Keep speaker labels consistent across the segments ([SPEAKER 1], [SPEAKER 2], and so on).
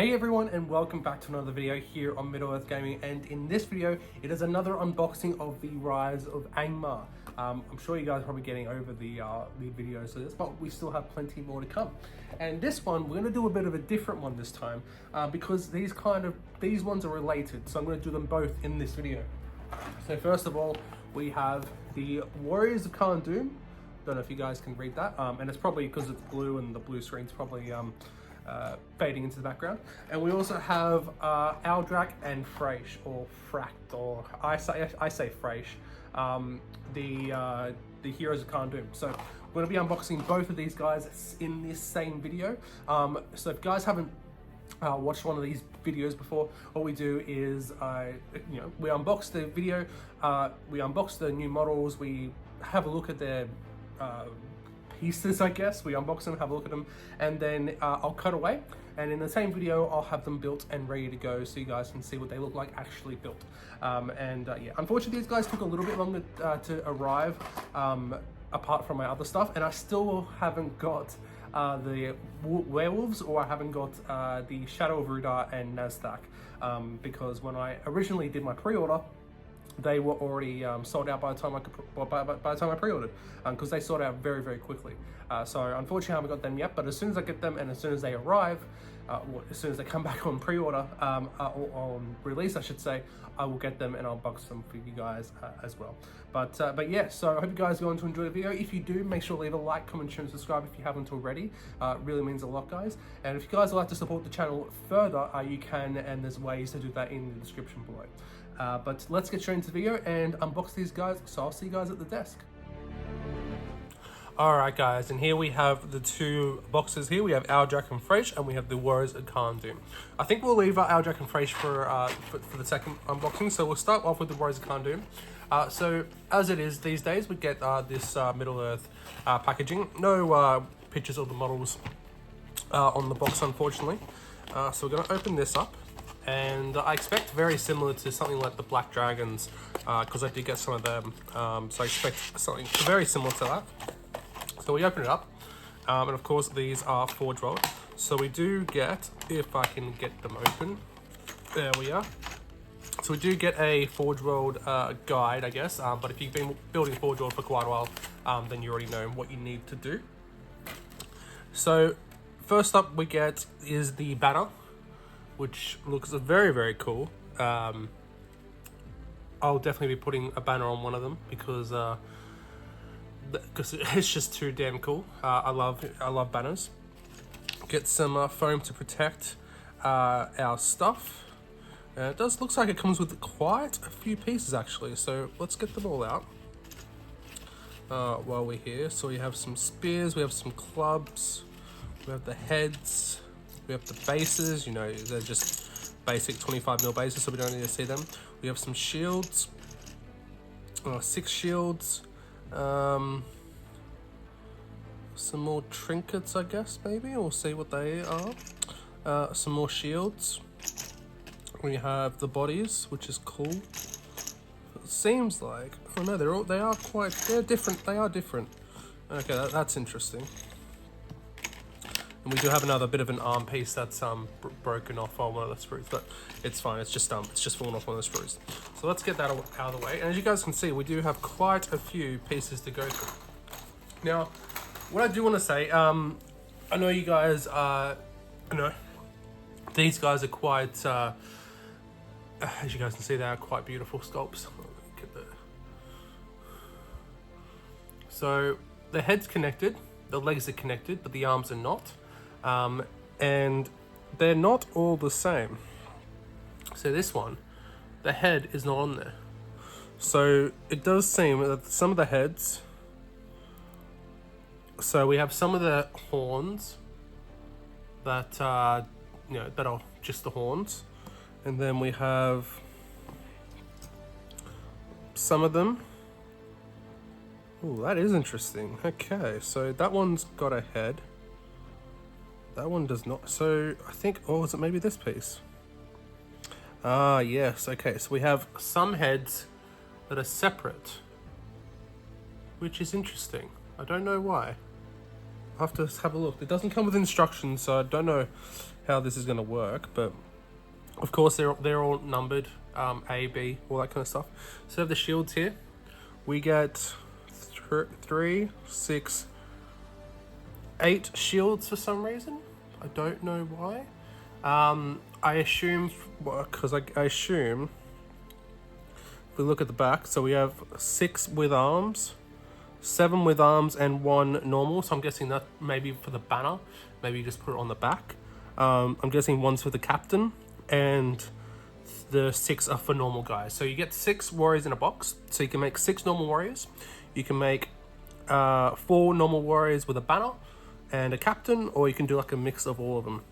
[SPEAKER 1] Hey everyone, and welcome back to another video here on Middle-earth Gaming, and in this video it is another unboxing of the Rise of Angmar. I'm sure you guys are probably getting over the video, so this, but we still have plenty more to come. And this one we're going to do a bit of a different one this time because these ones are related, so I'm going to do them both in this video. So first of all, we have the Warriors of Carn Dûm. Don't know if you guys can read that, and it's probably because it's blue and the blue screen's probably fading into the background. And we also have Aldrac and Fráecht, or Fráecht, or I say Fráecht, the heroes of Carn Dûm. So we're going to be unboxing both of these guys in this same video. So if you guys haven't watched one of these videos before, what we do is we unbox the video, we unbox the new models, we have a look at their pieces, I guess. We unbox them, have a look at them, and then I'll cut away, and in the same video I'll have them built and ready to go so you guys can see what they look like actually built. Yeah, unfortunately these guys took a little bit longer to arrive, apart from my other stuff, and I still haven't got the werewolves, or I haven't got the Shadow of Rudar and Nasdaq, because when I originally did my pre-order, they were already sold out by the time I pre-ordered, because they sold out very, very quickly. So unfortunately I haven't got them yet, but as soon as I get them and as soon as they arrive, as soon as they come back on pre-order, or on release I should say, I will get them and I'll box them for you guys as well. But yeah, so I hope you guys are going to enjoy the video. If you do, make sure to leave a like, comment, share and subscribe if you haven't already. It really means a lot, guys. And if you guys would like to support the channel further, you can, and there's ways to do that in the description below. But let's get straight into the video and unbox these guys, so I'll see you guys at the desk. Alright guys, and here we have the two boxes here. We have Aldrac and Fráecht, and we have the Warriors of Carn Dûm. I think we'll leave Aldrac and Fráecht for the second unboxing, so we'll start off with the Warriors of Carn Dûm. So as it is these days, we get this Middle-earth packaging. No pictures of the models on the box, unfortunately. So we're going to open this up. And I expect very similar to something like the Black Dragons, because I did get some of them, so I expect something very similar to that. So we open it up, and of course these are forge rolled. So we do get, if I can get them open, there we are. So we do get a forge rolled guide, I guess, but if you've been building forge rolled for quite a while, then you already know what you need to do. So first up we get is the banner, which looks very, very cool. I'll definitely be putting a banner on one of them because it's just too damn cool. I love banners. Get some foam to protect our stuff. It looks like it comes with quite a few pieces actually, so let's get them all out while we're here. So we have some spears, we have some clubs, we have the heads, we have the bases, you know, they're just basic 25mm bases, so we don't need to see them. We have some shields, 6 shields, some more trinkets, I guess, maybe, we'll see what they are. Some more shields. We have the bodies, which is cool. It seems like, oh no, they're different, they are different. Okay, that's interesting. And we do have another bit of an arm piece that's broken off on one of the screws, but it's fine. It's just fallen off one of the screws. So let's get that out of the way. And as you guys can see, we do have quite a few pieces to go through. Now, what I do want to say, I know you guys these guys are quite, as you guys can see, they are quite beautiful sculpts. So the head's connected, the legs are connected, but the arms are not. And they're not all the same. So this one, the head is not on there. So it does seem that some of the heads, so we have some of the horns that are, that are just the horns, and then we have some of them. Oh, that is interesting. Okay, so that one's got a head. That one does not. So I think, oh, is it maybe this piece? Ah, yes. Okay, so we have some heads that are separate, which is interesting. I don't know why. I'll have to have a look. It doesn't come with instructions, so I don't know how this is going to work, but of course they're all numbered, A, B, all that kind of stuff. So of the shields here, we get 3, 6, 8 shields for some reason. I don't know why. I assume, because I assume, if we look at the back, so we have 6 with arms, 7 with arms, and 1 normal. So I'm guessing that maybe for the banner, maybe you just put it on the back. I'm guessing 1's for the captain, and the 6 are for normal guys. So you get 6 warriors in a box. So you can make 6 normal warriors. You can make 4 normal warriors with a banner and a captain, or you can do like a mix of all of them.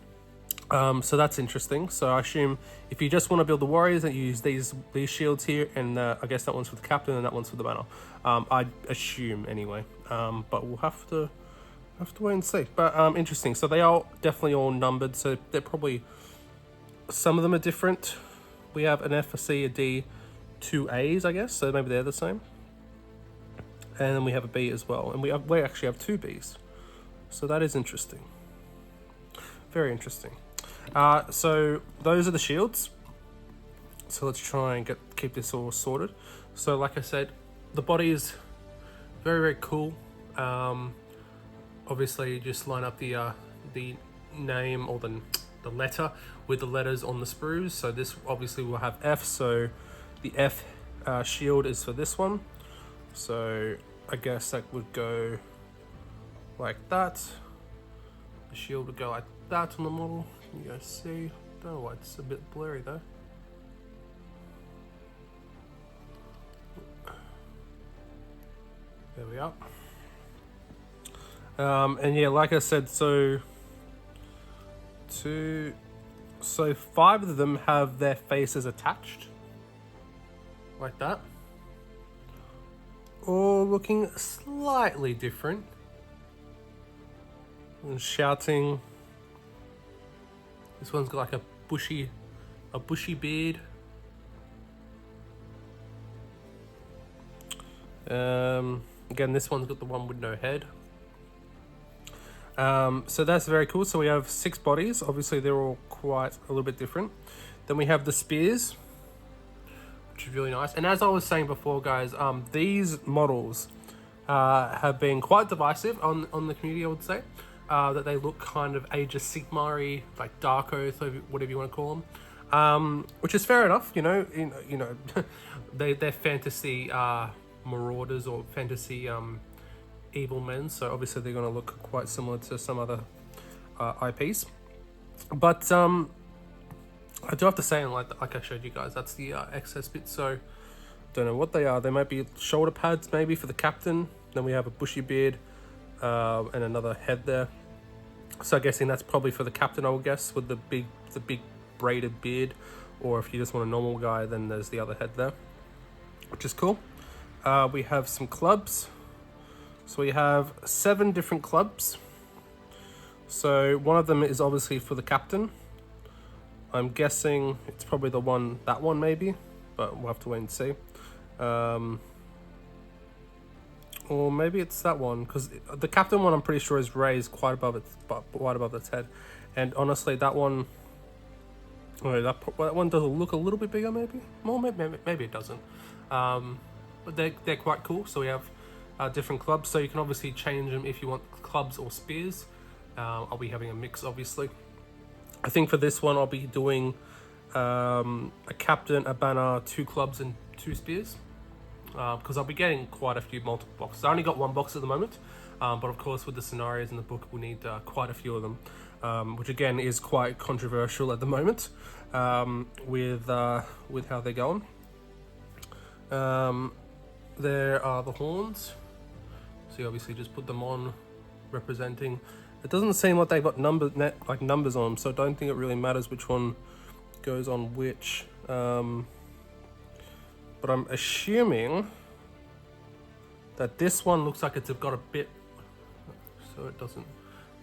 [SPEAKER 1] So that's interesting. So I assume if you just want to build the warriors, that you use these shields here, and I guess that one's for the captain and that one's for the banner. I assume anyway, but we'll have to wait and see. But interesting. So they are definitely all numbered. So they're probably, some of them are different. We have an F, a C, a D, 2 A's, I guess. So maybe they're the same. And then we have a B as well, and we actually have 2 B's. So that is interesting. Very interesting. So those are the shields. So let's try and keep this all sorted. So like I said, the body is very, very cool. Obviously, just line up the name or the letter with the letters on the sprues. So this obviously will have F. So the F shield is for this one. So I guess that would go like that. The shield would go like that on the model. Can you guys see? Don't know why it's a bit blurry though. There we are. And yeah, like I said, so 5 of them have their faces attached like that, all looking slightly different. And shouting. This one's got like a bushy beard. Again, this one's got the one with no head. So that's very cool. So we have 6 bodies. Obviously, they're all quite a little bit different. Then we have the spears, which is really nice. And as I was saying before, guys, these models have been quite divisive on the community, I would say. That they look kind of Age of Sigmar-y, like Dark Oath, whatever you want to call them, which is fair enough. You know, they're fantasy marauders or fantasy evil men, so obviously they're going to look quite similar to some other IPs. But I do have to say, and like I showed you guys, that's the excess bit. So don't know what they are. They might be shoulder pads, maybe for the captain. Then we have a bushy beard and another head there. So I'm guessing that's probably for the captain, I would guess, with the big braided beard. Or if you just want a normal guy, then there's the other head there, which is cool. We have some clubs. So we have 7 different clubs. So one of them is obviously for the captain. I'm guessing it's probably that one maybe, but we'll have to wait and see. Or maybe it's that one, because the captain one I'm pretty sure is raised quite above its head. And honestly, that one, that one does look a little bit bigger, maybe. Well, maybe it doesn't. But they're quite cool. So we have different clubs. So you can obviously change them if you want clubs or spears. I'll be having a mix, obviously. I think for this one I'll be doing a captain, a banner, 2 clubs, and 2 spears. Because I'll be getting quite a few multiple boxes. I only got 1 box at the moment, but of course with the scenarios in the book we'll need quite a few of them, which again is quite controversial at the moment with how they're going. There are the horns, so you obviously just put them on, representing. It doesn't seem like they've got numbers on them, so I don't think it really matters which one goes on which. But I'm assuming that this one looks like it's got a bit, so it doesn't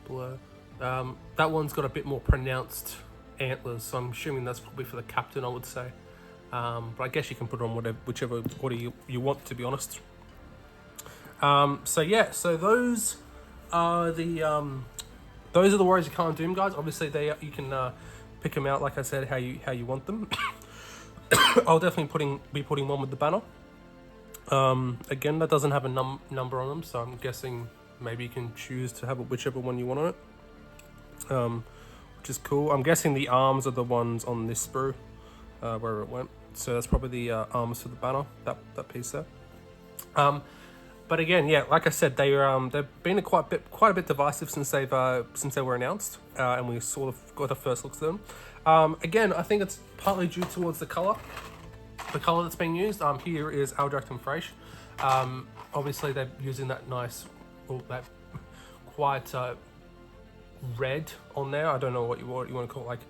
[SPEAKER 1] blur. That one's got a bit more pronounced antlers, so I'm assuming that's probably for the captain, I would say. But I guess you can put it on whichever order you want, to be honest. So yeah, so those are the those are the warriors you can't doom, guys. Obviously, you can pick them out, like I said, how you want them. I'll definitely be putting one with the banner. Again, that doesn't have a number on them, so I'm guessing maybe you can choose to have whichever one you want on it, which is cool. I'm guessing the arms are the ones on this sprue, where it went. So that's probably the arms for the banner, that piece there. But again, yeah, like I said, they've been quite a bit divisive since they were announced, and we sort of got the first looks at them. Again, I think it's partly due towards the color that's being used. Here is Aldrac and Fráecht. Obviously, they're using that nice, that quite red on there. I don't know what you want to call it, like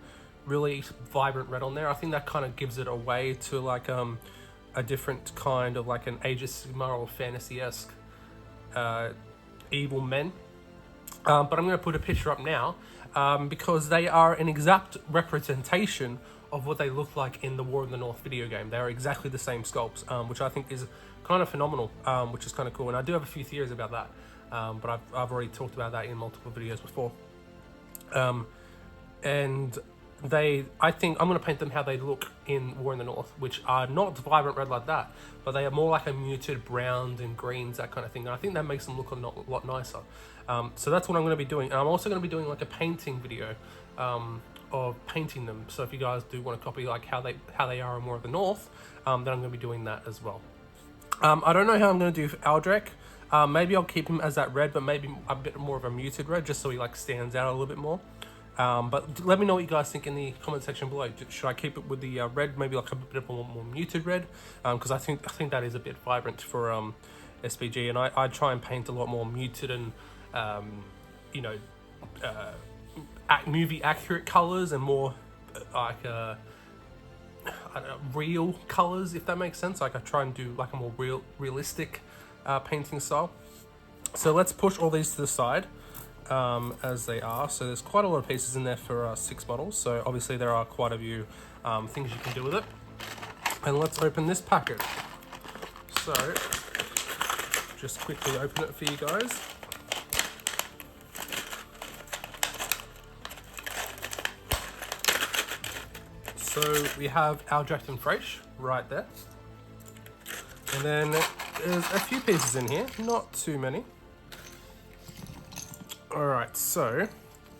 [SPEAKER 1] really vibrant red on there. I think that kind of gives it away to like a different kind of like an Age of Sigmar or fantasy-esque evil men. But I'm going to put a picture up now because they are an exact representation of what they look like in the War in the North video game. They are exactly the same sculpts, which I think is kind of phenomenal, which is kind of cool. And I do have a few theories about that, but I've already talked about that in multiple videos before. And I think I'm going to paint them how they look in War in the North, which are not vibrant red like that, but they are more like a muted browns and greens, that kind of thing. And I think that makes them look a lot nicer. So that's what I'm going to be doing. And I'm also going to be doing like a painting video of painting them. So if you guys do want to copy like how they are in War of the North, then I'm going to be doing that as well. I don't know how I'm going to do Aldrac. Maybe I'll keep him as that red, but maybe a bit more of a muted red, just so he like stands out a little bit more. But let me know what you guys think in the comment section below. Should I keep it with the red, maybe like a bit of a more muted red? Because I think that is a bit vibrant for SBG, and I try and paint a lot more muted and you know, movie accurate colors and more like real colors, if that makes sense. Like I try and do like a more realistic painting style. So let's push all these to the side. As they are. So there's quite a lot of pieces in there for 6 models. So obviously there are quite a few things you can do with it. And let's open this packet. So just quickly open it for you guys. So we have Aldrac and Fráecht right there. And then there's a few pieces in here, not too many. Alright, so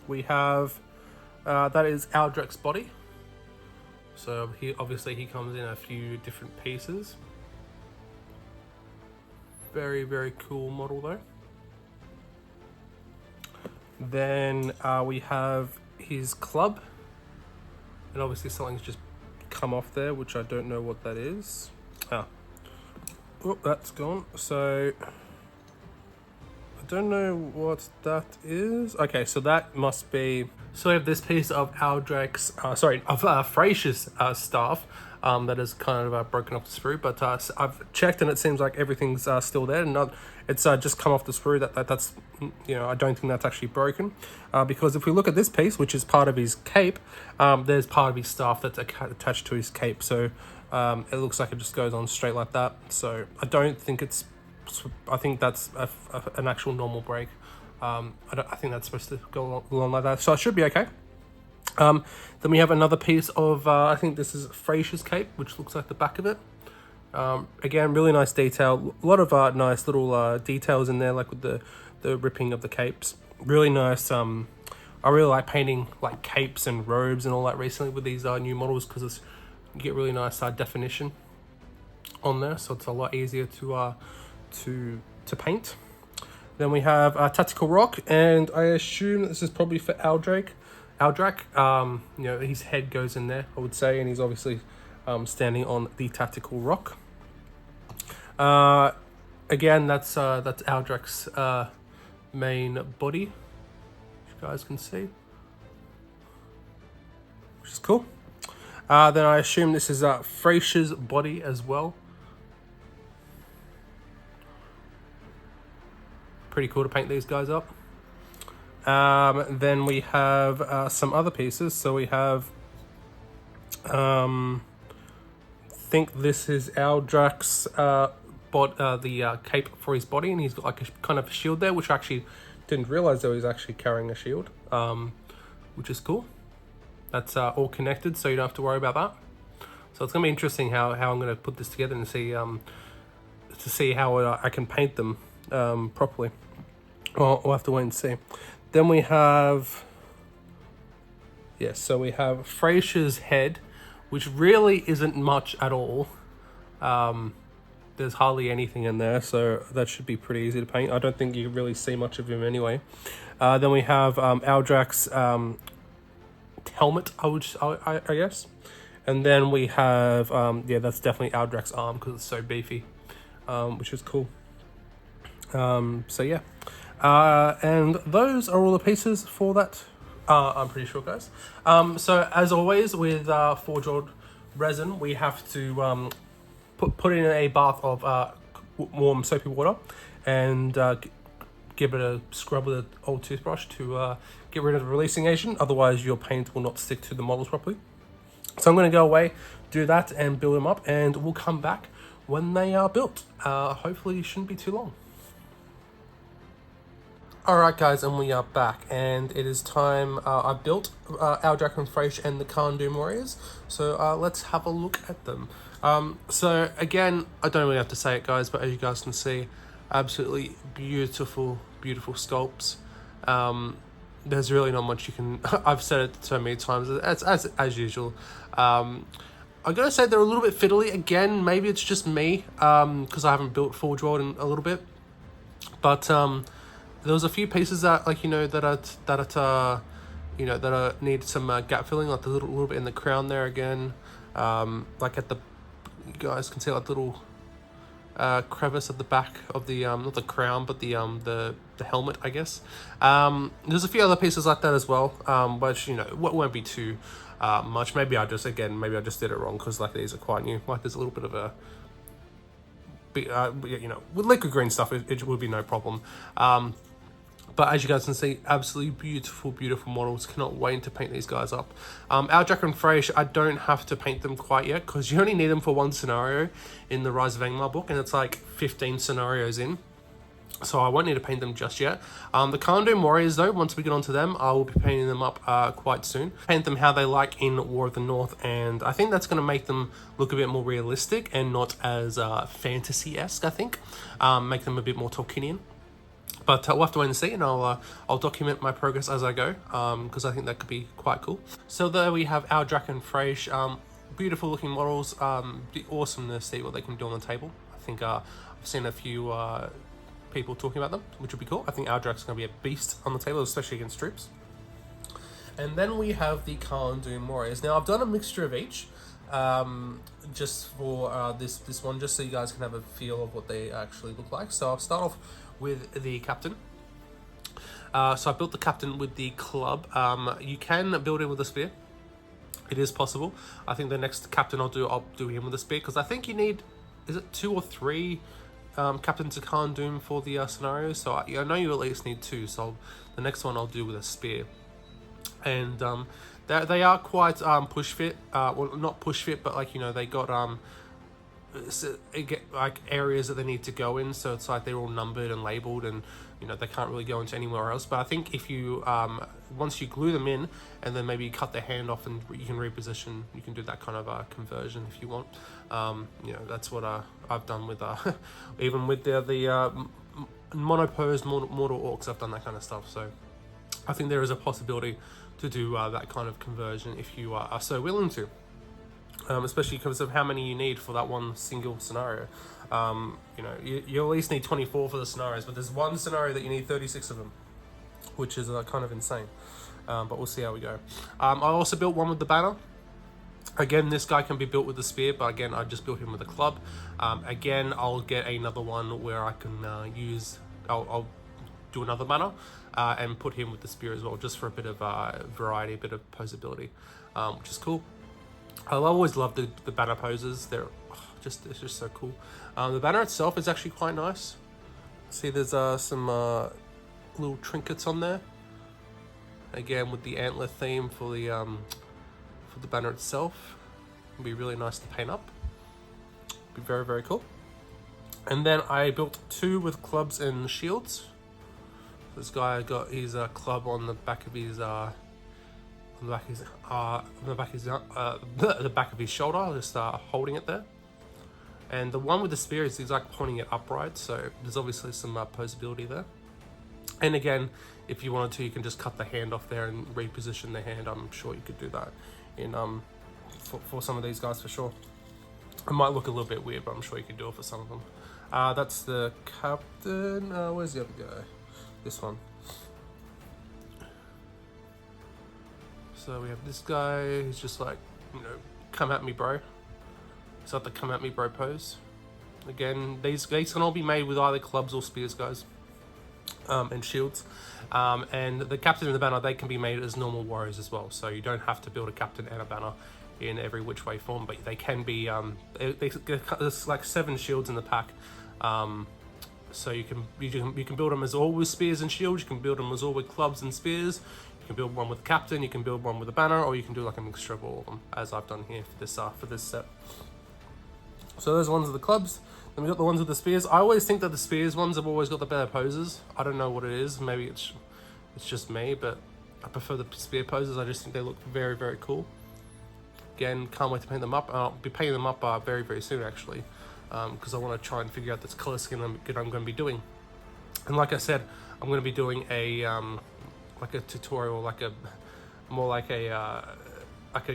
[SPEAKER 1] we have, that is Aldrac's body. So obviously he comes in a few different pieces. Very, very cool model though. Then we have his club. And obviously something's just come off there, which I don't know what that is. Oh, that's gone. So don't know what that is. Okay, so that must be, so we have this piece of Aldrac's, Fráecht's staff that is kind of broken off the sprue, but I've checked and it seems like everything's still there, and it's just come off the sprue. That's you know, I don't think that's actually broken, because if we look at this piece, which is part of his cape, there's part of his staff that's attached to his cape, so it looks like it just goes on straight like that. So I don't think it's, I think that's an actual normal break. I think that's supposed to go along like that, so it should be okay. Then we have another piece of, I think this is Fráecht's cape, which looks like the back of it. Again, really nice detail. A lot of nice little details in there, like with the ripping of the capes. Really nice. I really like painting like capes and robes and all that recently with these new models, because you get really nice definition on there, so it's a lot easier to paint. Then we have Tactical Rock, and I assume this is probably for Aldrac. You know, his head goes in there, I would say, and he's obviously standing on the Tactical Rock. Again, that's Aldrac's main body, if you guys can see, which is cool. Then I assume this is Fráecht's body as well. Pretty cool to paint these guys up. Then we have some other pieces. So we have, I think this is Aldrac's the cape for his body, and he's got like a kind of shield there, which I actually Didn't realize that he was actually carrying a shield, which is cool. That's all connected, so you don't have to worry about that. So it's gonna be interesting how I'm gonna put this together and see to see how I can paint them properly. We'll have to wait and see. Then we have, yes, so we have Fráecht's head, which really isn't much at all. There's hardly anything in there, so that should be pretty easy to paint. I don't think you can really see much of him anyway. Then we have Aldrac's helmet, I guess. And then we have, yeah, that's definitely Aldrac's arm because it's so beefy, which is cool. So yeah. And those are all the pieces for that, I'm pretty sure, guys. So as always with Forge World resin, we have to put in a bath of warm soapy water and give it a scrub with an old toothbrush to get rid of the releasing agent. Otherwise your paint will not stick to the models properly. So I'm going to go away, do that and build them up, and we'll come back when they are built. Hopefully it shouldn't be too long. Alright guys, and we are back, and it is time. I built Aldrac and Fráecht and the Carn Dûm warriors, so let's have a look at them. So again, I don't really have to say it guys, but as you guys can see, absolutely beautiful sculpts. There's really not much you can, I've said it so many times, as usual. I'm gonna say they're a little bit fiddly. Again, maybe it's just me, because I haven't built Forge World in a little bit, but there was a few pieces that, like, you know, that need some gap filling, like the little bit in the crown there again, like at the, you guys can see like little crevice at the back of the not the crown but the helmet, I guess. There's a few other pieces like that as well, which, you know, won't be too much. Maybe I just did it wrong, because like these are quite new. Like there's a little bit of a you know, with liquid green stuff it would be no problem. But as you guys can see, absolutely beautiful models. Cannot wait to paint these guys up. Aldrac and Fráecht, I don't have to paint them quite yet, because you only need them for one scenario in the Rise of Angmar book, and it's like 15 scenarios in. So I won't need to paint them just yet. The Carn Dûm warriors though, once we get onto them, I will be painting them up quite soon. Paint them how they like in War of the North, and I think that's going to make them look a bit more realistic and not as fantasy-esque, I think. Make them a bit more Tolkienian. But we'll have to wait and see, and I'll document my progress as I go, because I think that could be quite cool. So there we have Aldrac and Fráecht. Beautiful looking models. Be awesome to see what they can do on the table. I think I've seen a few people talking about them, which would be cool. I think Aldrac's going to be a beast on the table, especially against troops. And then we have the Carn Dûm warriors. Now I've done a mixture of each, just for this one, just so you guys can have a feel of what they actually look like. So I'll start off with the captain. So I built the captain with the club. You can build him with a spear. It is possible. I think the next captain I'll do him with a spear, because I think you need, is it 2 or 3 captains of Carn Dûm for the scenario? So I know you at least need 2. So the next one I'll do with a spear. And they are quite push fit. Well, not push fit, but like, you know, they got like areas that they need to go in, so it's like they're all numbered and labeled, and you know, they can't really go into anywhere else. But I think if you once you glue them in and then maybe cut their hand off and you can reposition, you can do that kind of conversion if you want. You know, that's what I've done with even with the monoposed mortal orcs. I've done that kind of stuff, so I think there is a possibility to do that kind of conversion if you are so willing to. Especially because of how many you need for that one single scenario. You know, you at least need 24 for the scenarios, but there's one scenario that you need 36 of them, which is kind of insane. But we'll see how we go. I also built one with the banner. Again, this guy can be built with the spear, but again, I just built him with a club. Again, I'll get another one where I can I'll do another banner and put him with the spear as well, just for a bit of variety, a bit of posability, which is cool. I always love the banner poses. They're it's just so cool. The banner itself is actually quite nice. See, there's some little trinkets on there. Again, with the antler theme for the banner itself. It'll be really nice to paint up. Be very cool. And then I built 2 with clubs and shields. This guy got his club on the back of his the back of his shoulder, just holding it there. And the one with the spear is he's like pointing it upright, so there's obviously some posability there. And again, if you wanted to, you can just cut the hand off there and reposition the hand. I'm sure you could do that in for some of these guys for sure. It might look a little bit weird, but I'm sure you could do it for some of them. That's the captain. Where's the other guy? This one. So we have this guy who's just like, you know, come at me, bro. It's not the come at me, bro pose. Again, these can all be made with either clubs or spears, guys, and shields. And the captain and the banner, they can be made as normal warriors as well. So you don't have to build a captain and a banner in every which way form, but they can be. There's like 7 shields in the pack. So you can build them as all with spears and shields. You can build them as all with clubs and spears. You can build one with a captain, you can build one with a banner, or you can do like a mixture of all of them, as I've done here for this set. So those ones are the clubs. Then we got the ones with the spears. I always think that the spears ones have always got the better poses. I don't know what it is. Maybe it's just me, but I prefer the spear poses. I just think they look very, very cool. Again, can't wait to paint them up. I'll be painting them up very, very soon, actually, because I want to try and figure out this color scheme I'm going to be doing. And like I said, I'm going to be doing a like a tutorial, like a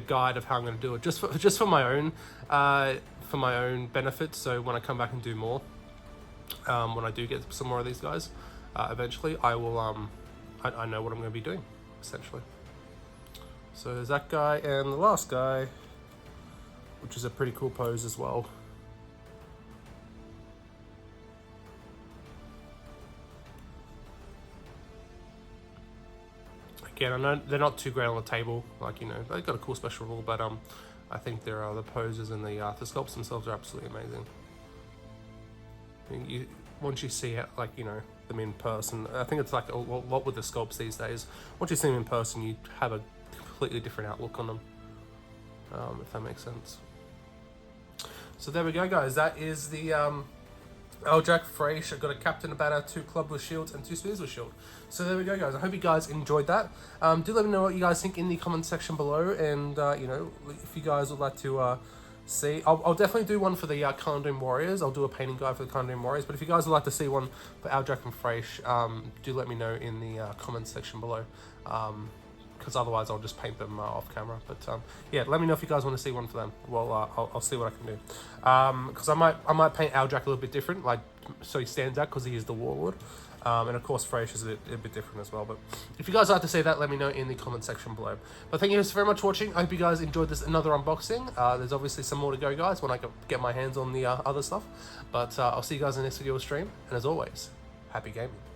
[SPEAKER 1] guide of how I'm going to do it, just for my own benefit. So when I come back and do more, when I do get some more of these guys, eventually I will I know what I'm going to be doing, essentially. So there's that guy, and the last guy, which is a pretty cool pose as well. Again, I know they're not too great on the table, like, you know, they've got a cool special rule, but I think there are the poses and the sculpts themselves are absolutely amazing. Once you see it, like, you know, them in person, I think it's like a lot with the sculpts these days. Once you see them in person, you have a completely different outlook on them, if that makes sense. So there we go, guys. That is the Aldrac and Fráecht. I've got a captain, a banner, 2 club with shields, and 2 spears with shield. So there we go, guys. I hope you guys enjoyed that. Do let me know what you guys think in the comment section below, and you know, if you guys would like to see, I'll definitely do one for the Carn Dûm warriors. I'll do a painting guide for the Carn Dûm warriors. But if you guys would like to see one for Aldrac and Fráecht, do let me know in the comment section below. Because otherwise I'll just paint them off camera. But yeah, let me know if you guys want to see one for them. Well, I'll see what I can do. Because I might paint Aldrac a little bit different, like so he stands out because he is the warlord. And of course Fráecht is a bit different as well. But if you guys would like to see that, let me know in the comment section below. But thank you guys very much for watching. I hope you guys enjoyed this another unboxing. There's obviously some more to go, guys, when I get my hands on the other stuff. But I'll see you guys in the next video stream. And as always, happy gaming.